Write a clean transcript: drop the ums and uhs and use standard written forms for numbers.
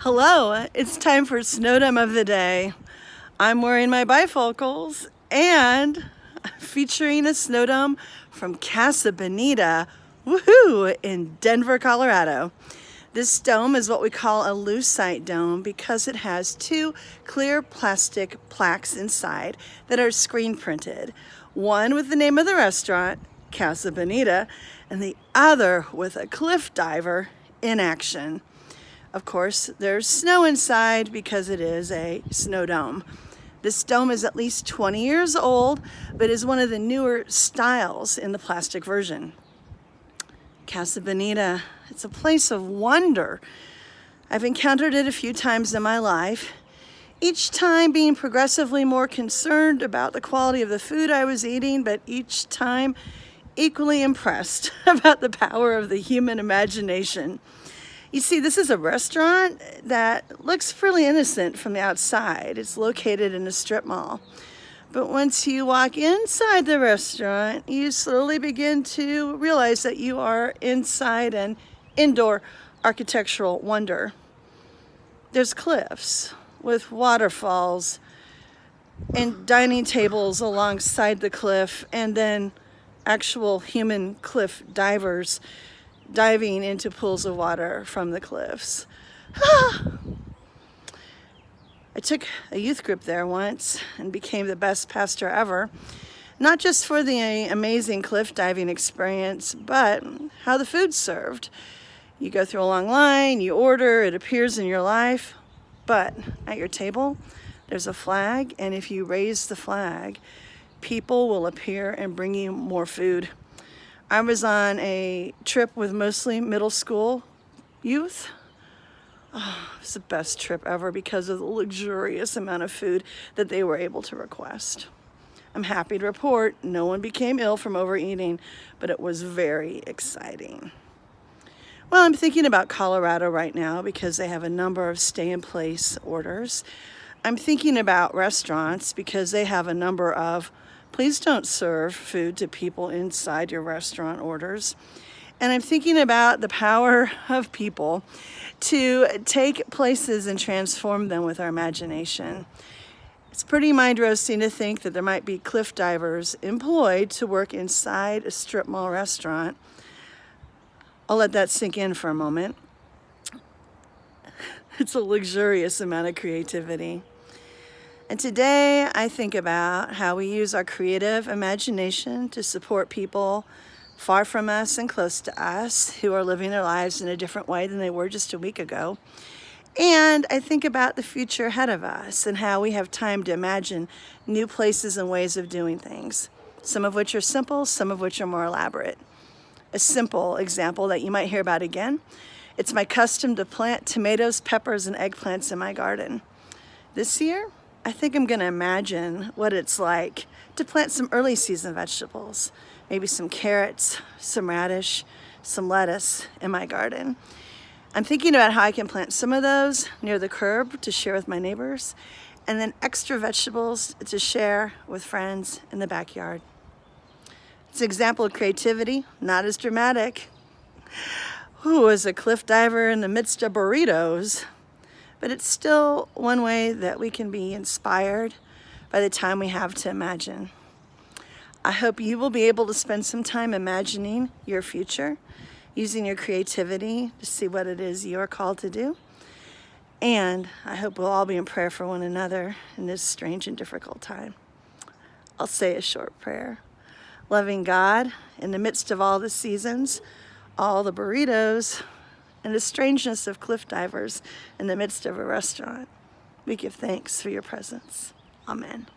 Hello, it's time for Snowdome of the day. I'm wearing my bifocals and featuring a Snowdome from Casa, Bonita, woohoo, in Denver, Colorado. This dome is what we call a lucite dome because it has two clear plastic plaques inside that are screen printed. One with the name of the restaurant, Casa Bonita, and the other with a cliff diver in action. Of course, there's snow inside because it is a snow dome. This dome is at least 20 years old, but is one of the newer styles in the plastic version. Casa Bonita, it's a place of wonder. I've encountered it a few times in my life, each time being progressively more concerned about the quality of the food I was eating, but each time equally impressed about the power of the human imagination. You see, this is a restaurant that looks fairly innocent from the outside. It's located in a strip mall. But once you walk inside the restaurant, you slowly begin to realize that you are inside an indoor architectural wonder. There's cliffs with waterfalls and dining tables alongside the cliff, and then actual human cliff divers diving into pools of water from the cliffs. I took a youth group there once and became the best pastor ever, not just for the amazing cliff diving experience, but how the food's served. You go through a long line, you order, it appears in your life, but at your table, there's a flag, and if you raise the flag, people will appear and bring you more food. I was on a trip with mostly middle school youth. Oh, it was the best trip ever because of the luxurious amount of food that they were able to request. I'm happy to report no one became ill from overeating, but it was very exciting. Well, I'm thinking about Colorado right now because they have a number of stay-in-place orders. I'm thinking about restaurants because they have a number of please don't serve food to people inside your restaurant orders. And I'm thinking about the power of people to take places and transform them with our imagination. It's pretty mind-roasting to think that there might be cliff divers employed to work inside a strip mall restaurant. I'll let that sink in for a moment. It's a luxurious amount of creativity. And today I think about how we use our creative imagination to support people far from us and close to us who are living their lives in a different way than they were just a week ago. And I think about the future ahead of us and how we have time to imagine new places and ways of doing things, some of which are simple, some of which are more elaborate. A simple example that you might hear about again, it's my custom to plant tomatoes, peppers, and eggplants in my garden. This year, I think I'm going to imagine what it's like to plant some early season vegetables, maybe some carrots, some radish, some lettuce in my garden. I'm thinking about how I can plant some of those near the curb to share with my neighbors, and then extra vegetables to share with friends in the backyard. It's an example of creativity, not as dramatic. Who is a cliff diver in the midst of burritos? But it's still one way that we can be inspired by the time we have to imagine. I hope you will be able to spend some time imagining your future, using your creativity to see what it is you are called to do. And I hope we'll all be in prayer for one another in this strange and difficult time. I'll say a short prayer. Loving God, in the midst of all the seasons, all the burritos, and the strangeness of cliff divers in the midst of a restaurant, we give thanks for your presence. Amen.